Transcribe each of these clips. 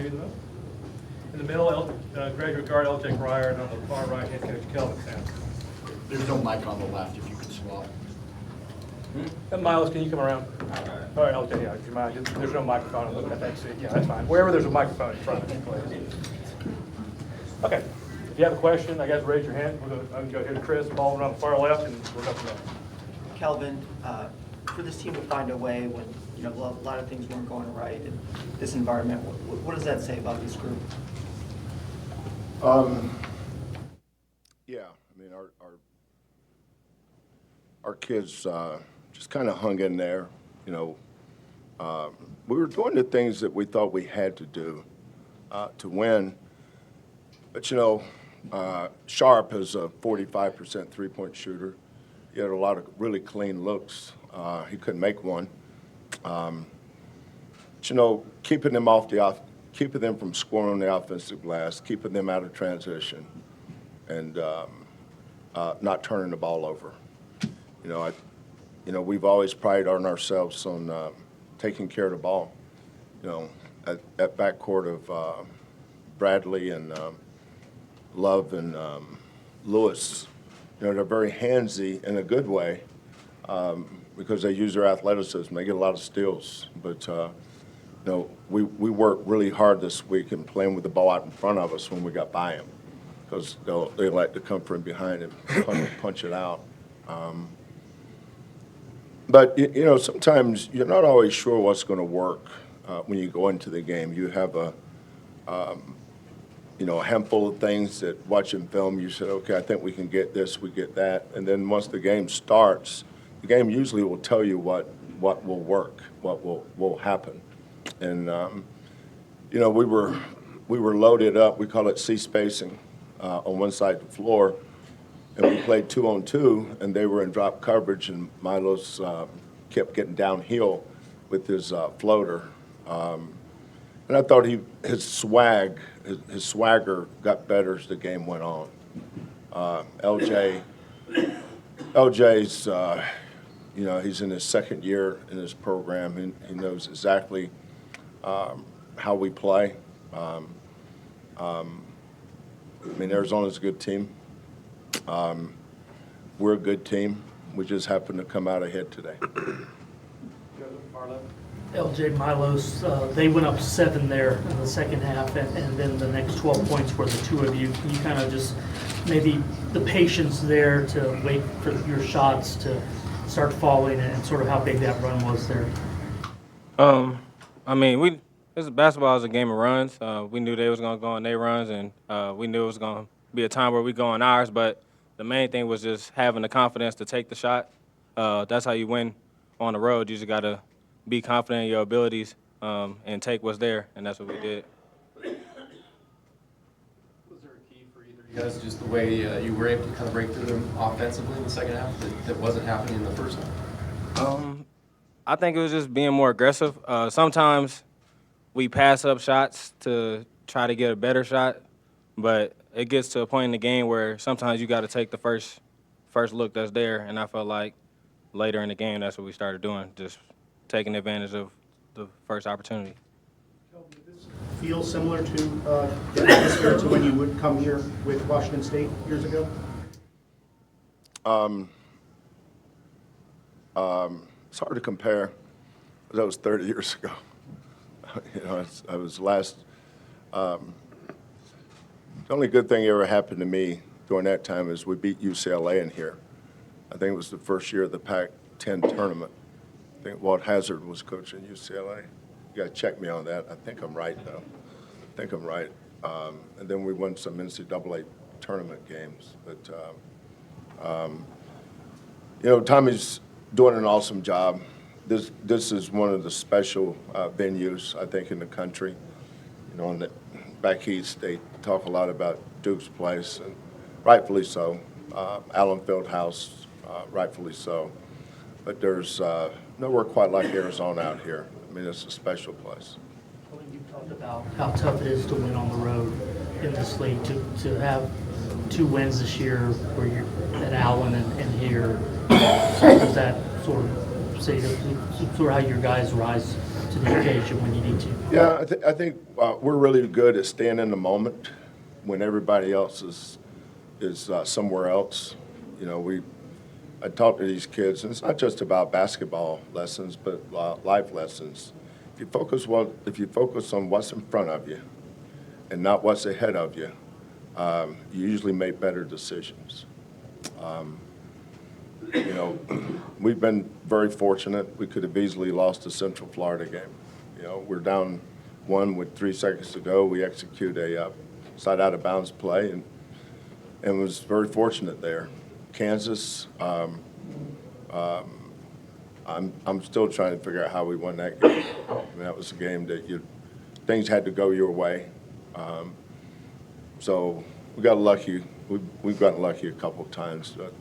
maybe the most. In the middle, graduate guard L.J. Breyer, and on the far right, head coach Kelvin Sampson. There's no mic on the left if you could swap. Milos, can you come around? All right, okay, yeah, if you mind. There's no microphone. I'm looking at that seat. Yeah, that's fine. Wherever there's a microphone in front of you, please. Okay. If you have a question, I guess raise your hand. I'm going to go here to Chris, Paul, on the far left, and we'll go from there. Kelvin, for this team to find a way when a lot of things weren't going right in this environment, what does that say about this group? Yeah, I mean our kids just kind of hung in there. We were doing the things that we thought we had to do to win. But Sharp is a 45% three-point shooter. He had a lot of really clean looks. He couldn't make one. Keeping them keeping them from scoring on the offensive glass, keeping them out of transition, and not turning the ball over. We've always prided on ourselves on taking care of the ball. At backcourt of Bradley and Love and Lewis, they're very handsy in a good way because they use their athleticism. They get a lot of steals, but we worked really hard this week in playing with the ball out in front of us when we got by them because they like to come from behind and punch it out. But sometimes you're not always sure what's going to work when you go into the game. You have a handful of things that watching film, you said, okay, I think we can get this, we get that. And then once the game starts, the game usually will tell you what will work, what will happen. And, we were loaded up. We call it C-spacing on one side of the floor. And we played 2-on-2, and they were in drop coverage, and Milos kept getting downhill with his floater. And I thought his swagger got better as the game went on. LJ's, he's in his second year in this program. He knows exactly how we play. Arizona's a good team. We're a good team. We just happen to come out ahead today. LJ, Milos, they went up 7 there in the second half, and then the next 12 points were the two of you. Can you kind of just maybe the patience there to wait for your shots to start falling and sort of how big that run was there? Basketball is a game of runs. We knew they was going to go on their runs, and we knew it was going to be a time where we go on ours, but the main thing was just having the confidence to take the shot. That's how you win on the road. You just got to be confident in your abilities and take what's there, and that's what we did. Was there a key for either of you guys, just the way you were able to kind of break through them offensively in the second half that wasn't happening in the first half? I think it was just being more aggressive. Sometimes we pass up shots to try to get a better shot, but it gets to a point in the game where sometimes you got to take the first look that's there, and I felt like later in the game that's what we started doing, just taking advantage of the first opportunity. Did this feel similar to the atmosphere to when you would come here with Washington State years ago? It's hard to compare. That was 30 years ago. I was last. The only good thing ever happened to me during that time is we beat UCLA in here. I think it was the first year of the Pac-10 tournament. I think Walt Hazard was coaching UCLA. You got to check me on that. I think I'm right, though. I think I'm right. And then we won some NCAA tournament games. But, Tommy's doing an awesome job. This is one of the special venues, I think, in the country. On the back east, they talk a lot about Duke's place, and rightfully so. Allen Fieldhouse, rightfully so. But there's nowhere quite like Arizona out here. It's a special place. You talked about how tough it is to win on the road in this league. To have 2 wins this year where you're at Allen and here, does that sort of say that sort of how your guys rise to the occasion when you need to? Yeah, I think we're really good at staying in the moment when everybody else is somewhere else. You know, I talk to these kids, and it's not just about basketball lessons, but life lessons. If you focus on what's in front of you and not what's ahead of you, you usually make better decisions. You know, we've been very fortunate. We could have easily lost the Central Florida game. You know, we're down 1 with 3 seconds to go. We execute a side out of bounds play and was very fortunate there. Kansas, I'm still trying to figure out how we won that game. I mean, that was a game that things had to go your way. So we got lucky. We've gotten lucky a couple of times. But,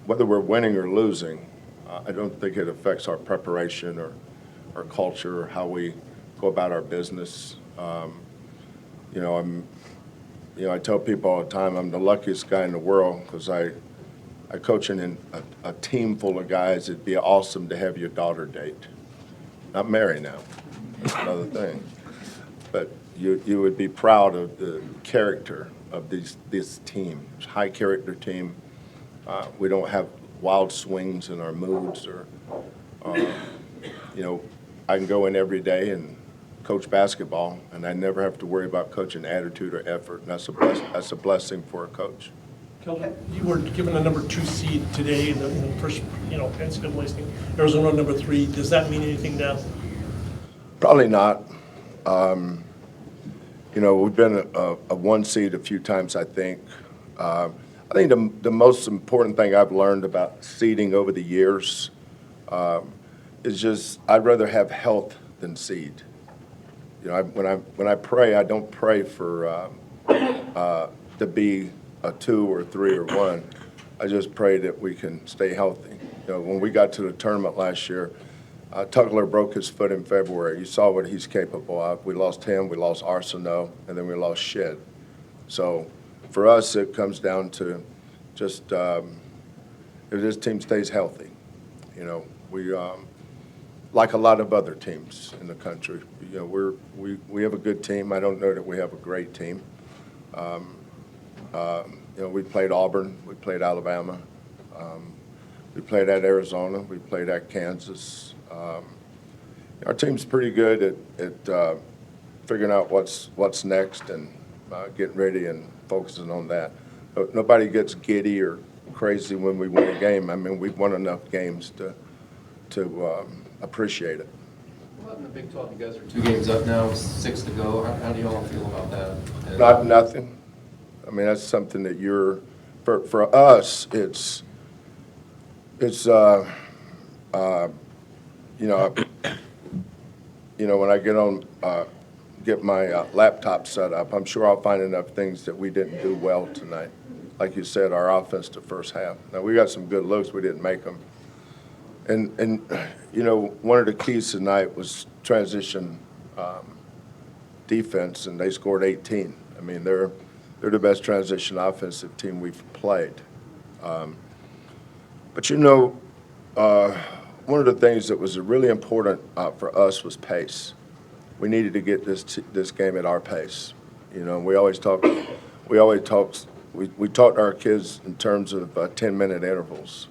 whether we're winning or losing, I don't think it affects our preparation or our culture or how we go about our business. You know, I tell people all the time I'm the luckiest guy in the world because I coach in a team full of guys. It'd be awesome to have your daughter date. Not marry now. That's another thing. But you would be proud of the character of this team. It's a high character team. We don't have wild swings in our moods or, you know, I can go in every day and coach basketball, and I never have to worry about coaching attitude or effort. And that's a blessing for a coach. Kelvin, you were given a number 2 seed today in the first, NCAA thing. Arizona number 3. Does that mean anything now? Probably not. You know, we've been a 1 seed a few times, I think. I think the most important thing I've learned about seeding over the years is just I'd rather have health than seed. You know, when I pray, I don't pray for to be a 2 or 3 or 1. I just pray that we can stay healthy. You know, when we got to the tournament last year, Tuckler broke his foot in February. You saw what he's capable of. We lost him, we lost Arsenault, and then we lost Shed. So for us, it comes down to just if this team stays healthy. You know, we like a lot of other teams in the country. You know, we have a good team. I don't know that we have a great team. You know, we played Auburn, we played Alabama, we played at Arizona, we played at Kansas. Our team's pretty good at figuring out what's next and getting ready and focusing on that. Nobody gets giddy or crazy when we win a game. I mean, we've won enough games to appreciate it. Well, in the Big 12, you guys are 2 games up now, 6 to go. How do you all feel about that? And Nothing. I mean, that's something that for us, it's when I get my laptop set up, I'm sure I'll find enough things that we didn't do well tonight. Like you said, our offense the first half. Now, we got some good looks. We didn't make them. And one of the keys tonight was transition defense, and they scored 18. I mean, they're the best transition offensive team we've played. But one of the things that was really important for us was pace. We needed to get this game at our pace. You know, we talked to our kids in terms of 10-minute intervals,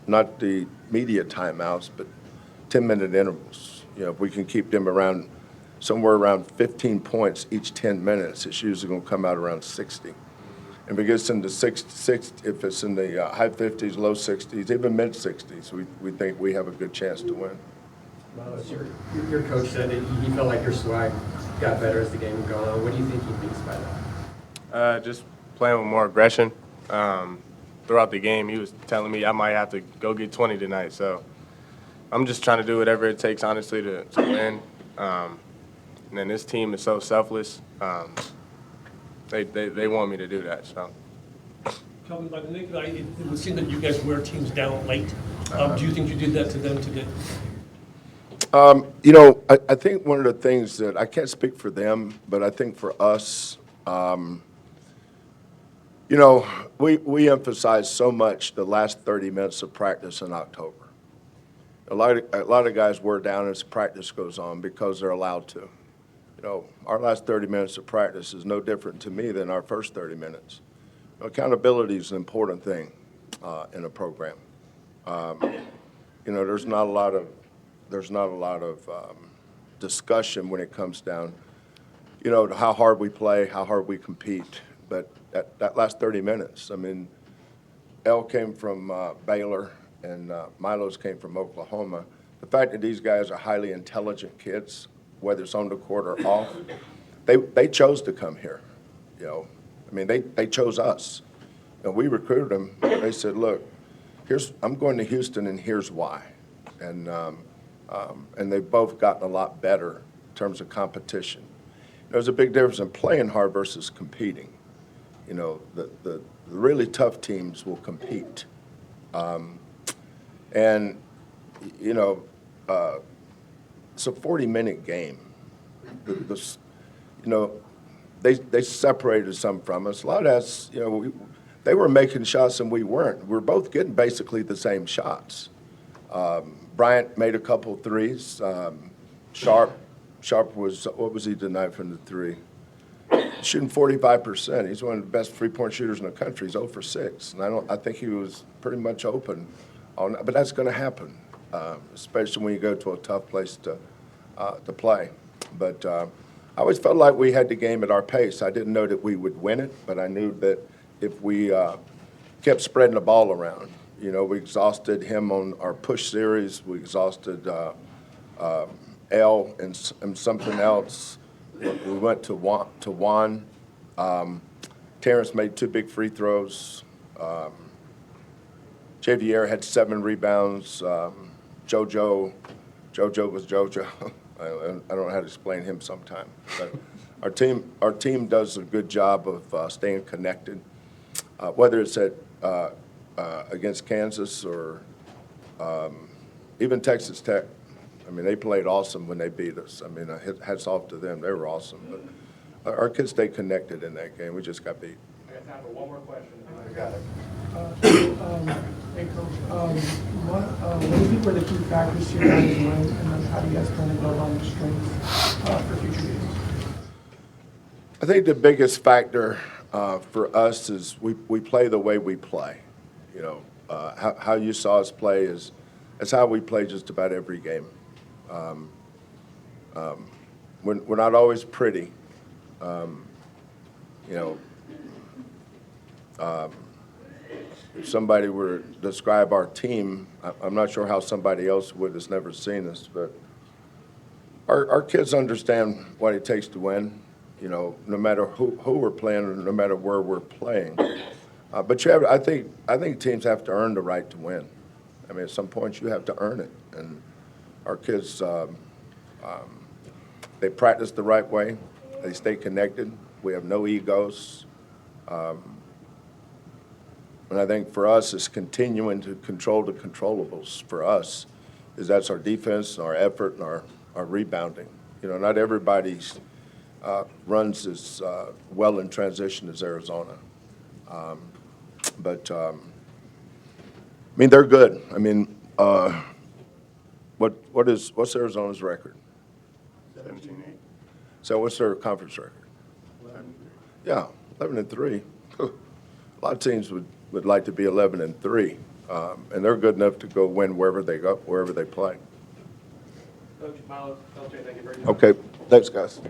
not the media timeouts, but 10-minute intervals. You know, if we can keep them somewhere around 15 points each 10 minutes, it's usually going to come out around 60. And if it gets into if it's in the high 50s, low 60s, even mid 60s, we think we have a good chance to win. Milos, your coach said that he felt like your swag got better as the game went on. What do you think he means by that? Just playing with more aggression. Throughout the game, he was telling me I might have to go get 20 tonight. So I'm just trying to do whatever it takes, honestly, to win. And then this team is so selfless. They want me to do that. So. Kelvin, by the naked eye, it would seem that you guys wear teams down late. Do you think you did that to them today? I think one of the things that I can't speak for them, but I think for us, You know, we emphasize so much the last 30 minutes of practice in October. A lot of guys wear down as practice goes on because they're allowed to. You know, our last 30 minutes of practice is no different to me than our first 30 minutes. Accountability is an important thing in a program. You know, there's not a lot of discussion when it comes down, you know, to how hard we play, how hard we compete. But that last 30 minutes, I mean, El came from Baylor and Milos came from Oklahoma. The fact that these guys are highly intelligent kids, whether it's on the court or off, they chose to come here. You know, I mean, they chose us, and we recruited them. They said, "Look, I'm going to Houston, and here's why." And they've both gotten a lot better in terms of competition. There's a big difference in playing hard versus competing. You know, the really tough teams will compete. And, you know, it's a 40-minute game. You know, they separated some from us. A lot of us, you know, they were making shots and we weren't. We're both getting basically the same shots. Bryant made a couple threes. Sharp was, what was he tonight from the three? Shooting 45%. He's one of the best three-point shooters in the country. He's 0 for 6. And I think he was pretty much open. But that's going to happen, especially when you go to a tough place to play. But I always felt like we had the game at our pace. I didn't know that we would win it, but I knew that if we kept spreading the ball around, you know, we exhausted him on our push series. We exhausted L and something else. We went to Juan. Terrence made 2 big free throws. Javier had 7 rebounds. JoJo was JoJo. I don't know how to explain him sometimes. But our team does a good job of staying connected, whether it's against Kansas or even Texas Tech. I mean, they played awesome when they beat us. I mean, hats off to them. They were awesome. But our kids stayed connected in that game. We just got beat. I got time for one more question. I got it. Hey, Coach. What do you think were the key factors to your guys' win, and then how do you guys plan to build on the strengths for future games? I think the biggest factor for us is we play the way we play. You know, how you saw us play is how we play just about every game. We're not always pretty. You know, if somebody were to describe our team, I'm not sure how somebody else would that's never seen us, but our kids understand what it takes to win, you know, no matter who we're playing or no matter where we're playing. But I think teams have to earn the right to win. I mean, at some point you have to earn it. And our kids, they practice the right way. They stay connected. We have no egos. And I think for us, it's continuing to control the controllables. For us, that's our defense, our effort, and our rebounding. You know, not everybody runs as well in transition as Arizona. But I mean, they're good. I mean, what's Arizona's record? 17-8. So what's their conference record? 11-3. Yeah, 11-3. A lot of teams would like to be 11-3, and they're good enough to go win wherever they go, wherever they play. Coach Milos, LJ, thank you very much. Okay, thanks, guys.